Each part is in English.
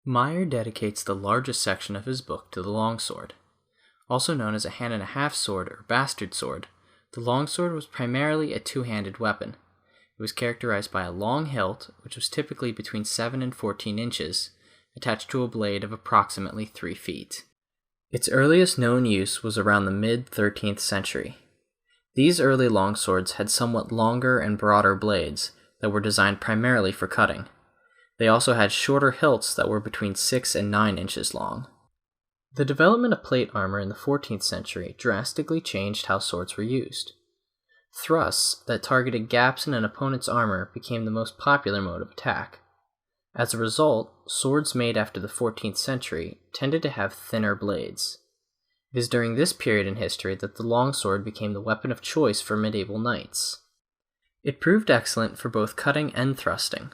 Meyer dedicates the largest section of his book to the longsword. Also known as a hand-and-a-half sword or bastard sword, the longsword was primarily a two-handed weapon. It was characterized by a long hilt, which was typically between 7 and 14 inches, attached to a blade of approximately 3 feet. Its earliest known use was around the mid-13th century. These early longswords had somewhat longer and broader blades that were designed primarily for cutting. They also had shorter hilts that were between 6 and 9 inches long. The development of plate armor in the 14th century drastically changed how swords were used. Thrusts that targeted gaps in an opponent's armor became the most popular mode of attack. As a result, swords made after the 14th century tended to have thinner blades. It is during this period in history that the longsword became the weapon of choice for medieval knights. It proved excellent for both cutting and thrusting.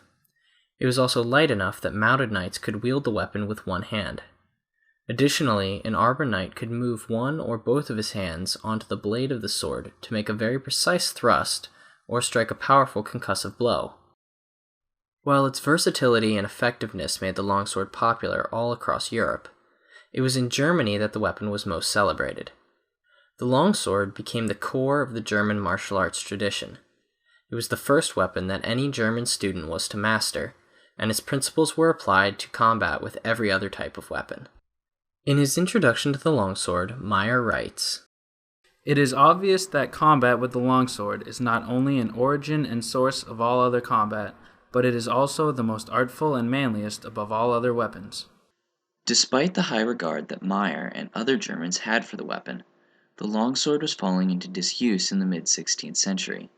It was also light enough that mounted knights could wield the weapon with one hand. Additionally, an armored knight could move one or both of his hands onto the blade of the sword to make a very precise thrust or strike a powerful concussive blow. While its versatility and effectiveness made the longsword popular all across Europe, it was in Germany that the weapon was most celebrated. The longsword became the core of the German martial arts tradition. It was the first weapon that any German student was to master, and its principles were applied to combat with every other type of weapon. In his introduction to the longsword, Meyer writes, "It is obvious that combat with the longsword is not only an origin and source of all other combat, but it is also the most artful and manliest above all other weapons." Despite the high regard that Meyer and other Germans had for the weapon, the longsword was falling into disuse in the mid-16th century.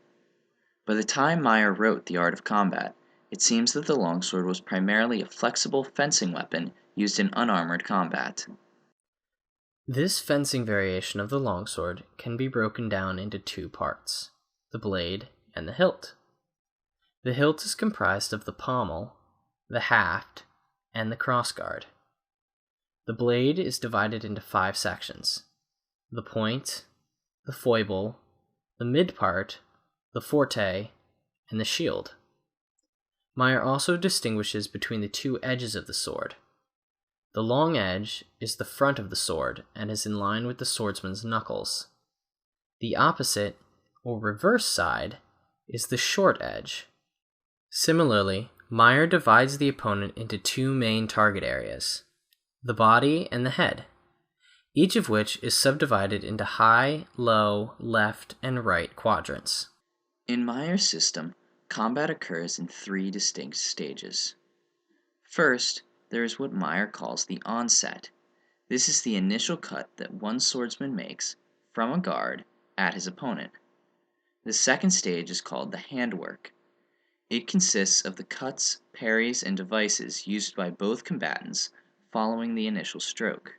By the time Meyer wrote The Art of Combat, it seems that the longsword was primarily a flexible fencing weapon used in unarmored combat. This fencing variation of the longsword can be broken down into two parts, the blade and the hilt. The hilt is comprised of the pommel, the haft, and the crossguard. The blade is divided into 5 sections: the point, the foible, the mid part, the forte, and the shield. Meyer also distinguishes between the 2 edges of the sword. The long edge is the front of the sword and is in line with the swordsman's knuckles. The opposite, or reverse side, is the short edge. Similarly, Meyer divides the opponent into 2 main target areas, the body and the head, each of which is subdivided into high, low, left, and right quadrants. In Meyer's system, combat occurs in 3 distinct stages. First, there is what Meyer calls the onset. This is the initial cut that one swordsman makes from a guard at his opponent. The second stage is called the handwork. It consists of the cuts, parries, and devices used by both combatants following the initial stroke.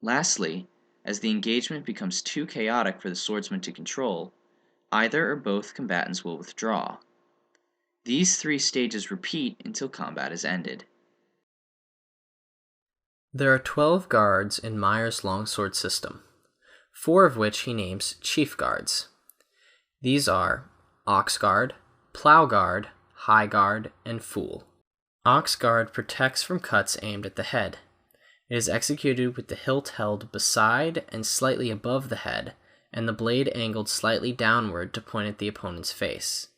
Lastly, as the engagement becomes too chaotic for the swordsman to control, either or both combatants will withdraw. These 3 stages repeat until combat is ended. There are 12 guards in Meyer's longsword system, 4 of which he names chief guards. These are ox guard, plow guard, high guard, and fool. Ox guard protects from cuts aimed at the head. It is executed with the hilt held beside and slightly above the head, and the blade angled slightly downward to point at the opponent's face.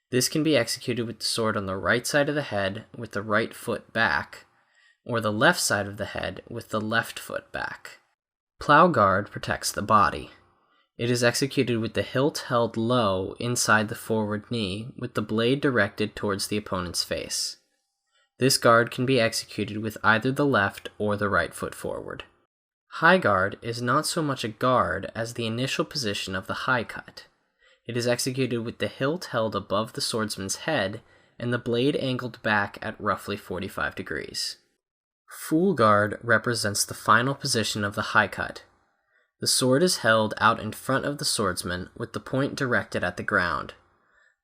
This can be executed with the sword on the right side of the head with the right foot back, or the left side of the head with the left foot back. Plow guard protects the body. It is executed with the hilt held low inside the forward knee with the blade directed towards the opponent's face. This guard can be executed with either the left or the right foot forward. High guard is not so much a guard as the initial position of the high cut. It is executed with the hilt held above the swordsman's head and the blade angled back at roughly 45 degrees. Fool guard represents the final position of the high cut. The sword is held out in front of the swordsman with the point directed at the ground.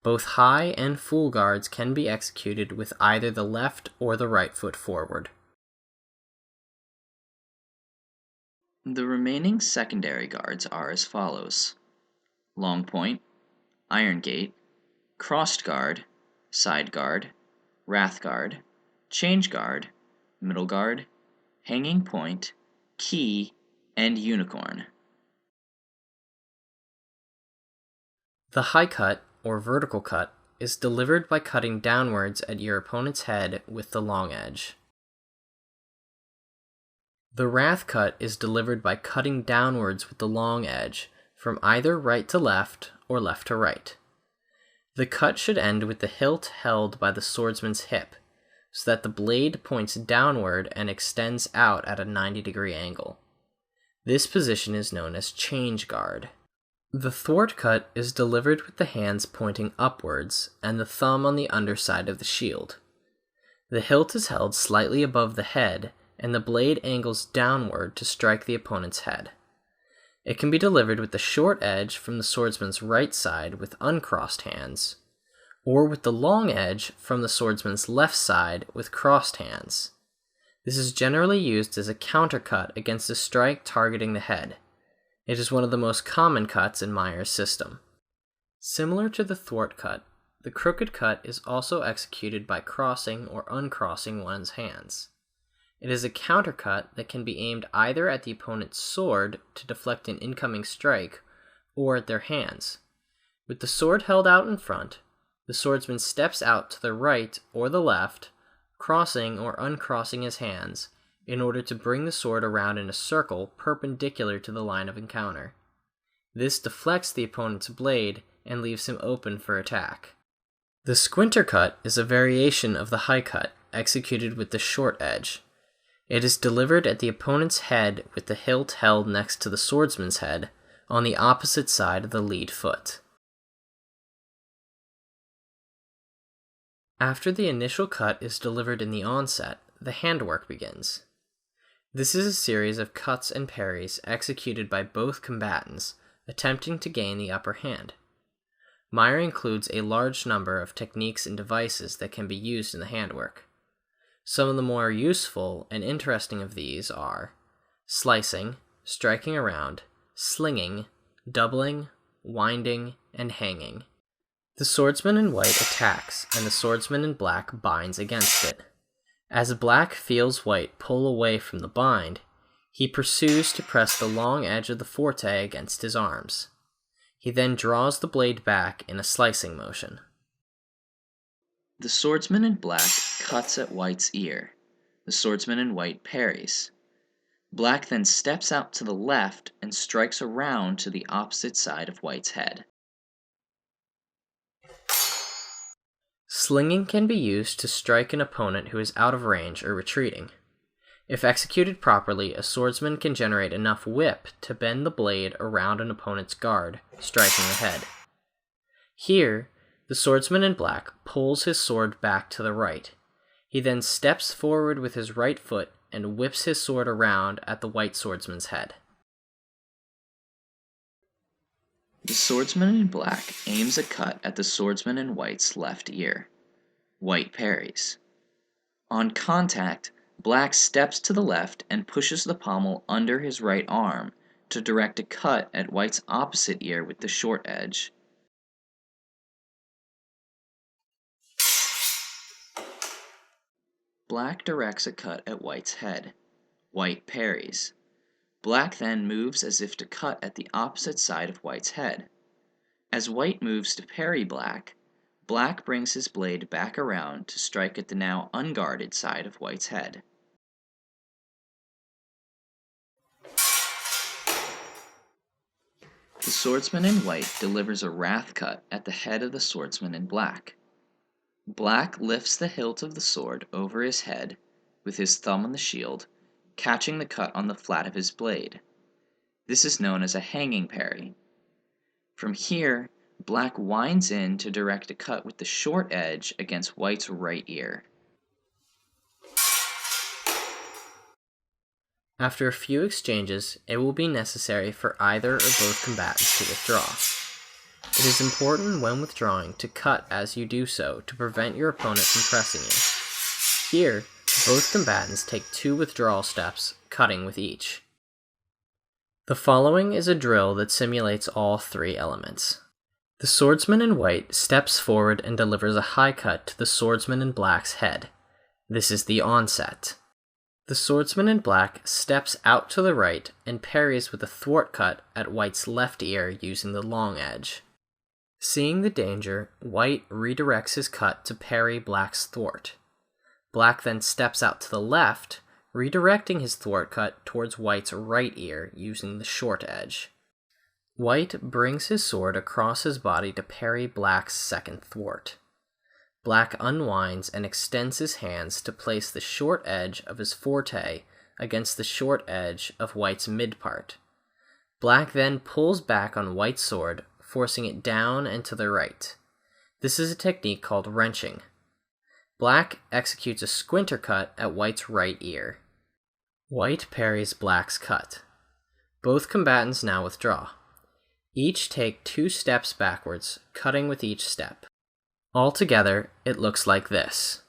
Both high and fool guards can be executed with either the left or the right foot forward. The remaining secondary guards are as follows: long point, iron gate, crossed guard, side guard, wrath guard, change guard, middle guard, hanging point, key, and unicorn. The high cut, or vertical cut, is delivered by cutting downwards at your opponent's head with the long edge. The wrath cut is delivered by cutting downwards with the long edge, from either right to left or left to right. The cut should end with the hilt held by the swordsman's hip, so that the blade points downward and extends out at a 90-degree angle. This position is known as change guard. The thwart cut is delivered with the hands pointing upwards and the thumb on the underside of the shield. The hilt is held slightly above the head, and the blade angles downward to strike the opponent's head. It can be delivered with the short edge from the swordsman's right side with uncrossed hands, or with the long edge from the swordsman's left side with crossed hands. This is generally used as a countercut against a strike targeting the head. It is one of the most common cuts in Meyer's system. Similar to the thwart cut, the crooked cut is also executed by crossing or uncrossing one's hands. It is a countercut that can be aimed either at the opponent's sword to deflect an incoming strike, or at their hands. With the sword held out in front, the swordsman steps out to the right or the left, crossing or uncrossing his hands, in order to bring the sword around in a circle perpendicular to the line of encounter. This deflects the opponent's blade and leaves him open for attack. The squinter cut is a variation of the high cut, executed with the short edge. It is delivered at the opponent's head with the hilt held next to the swordsman's head, on the opposite side of the lead foot. After the initial cut is delivered in the onset, the handwork begins. This is a series of cuts and parries executed by both combatants, attempting to gain the upper hand. Meyer includes a large number of techniques and devices that can be used in the handwork. Some of the more useful and interesting of these are slicing, striking around, slinging, doubling, winding, and hanging. The swordsman in white attacks, and the swordsman in black binds against it. As black feels white pull away from the bind, he pursues to press the long edge of the forte against his arms. He then draws the blade back in a slicing motion. The swordsman in black cuts at white's ear. The swordsman in white parries. Black then steps out to the left and strikes around to the opposite side of white's head. Slinging can be used to strike an opponent who is out of range or retreating. If executed properly, a swordsman can generate enough whip to bend the blade around an opponent's guard, striking the head. Here, the swordsman in black pulls his sword back to the right. He then steps forward with his right foot and whips his sword around at the white swordsman's head. The swordsman in black aims a cut at the swordsman in white's left ear. White parries. On contact, black steps to the left and pushes the pommel under his right arm to direct a cut at white's opposite ear with the short edge. Black directs a cut at white's head. White parries. Black then moves as if to cut at the opposite side of white's head. As white moves to parry black, black brings his blade back around to strike at the now unguarded side of white's head. The swordsman in white delivers a wrath cut at the head of the swordsman in black. Black lifts the hilt of the sword over his head with his thumb on the shield, catching the cut on the flat of his blade. This is known as a hanging parry. From here, black winds in to direct a cut with the short edge against white's right ear. After a few exchanges, it will be necessary for either or both combatants to withdraw. It is important when withdrawing to cut as you do so to prevent your opponent from pressing you. Here, both combatants take 2 withdrawal steps, cutting with each. The following is a drill that simulates all 3 elements. The swordsman in white steps forward and delivers a high cut to the swordsman in black's head. This is the onset. The swordsman in black steps out to the right and parries with a thwart cut at White's left ear using the long edge. Seeing the danger, White redirects his cut to parry Black's thwart. Black then steps out to the left, redirecting his thwart cut towards White's right ear using the short edge. White brings his sword across his body to parry Black's second thwart. Black unwinds and extends his hands to place the short edge of his forte against the short edge of White's mid part. Black then pulls back on White's sword, forcing it down and to the right. This is a technique called wrenching. Black executes a squinter cut at White's right ear. White parries Black's cut. Both combatants now withdraw. Each take 2 steps backwards, cutting with each step. Altogether, it looks like this.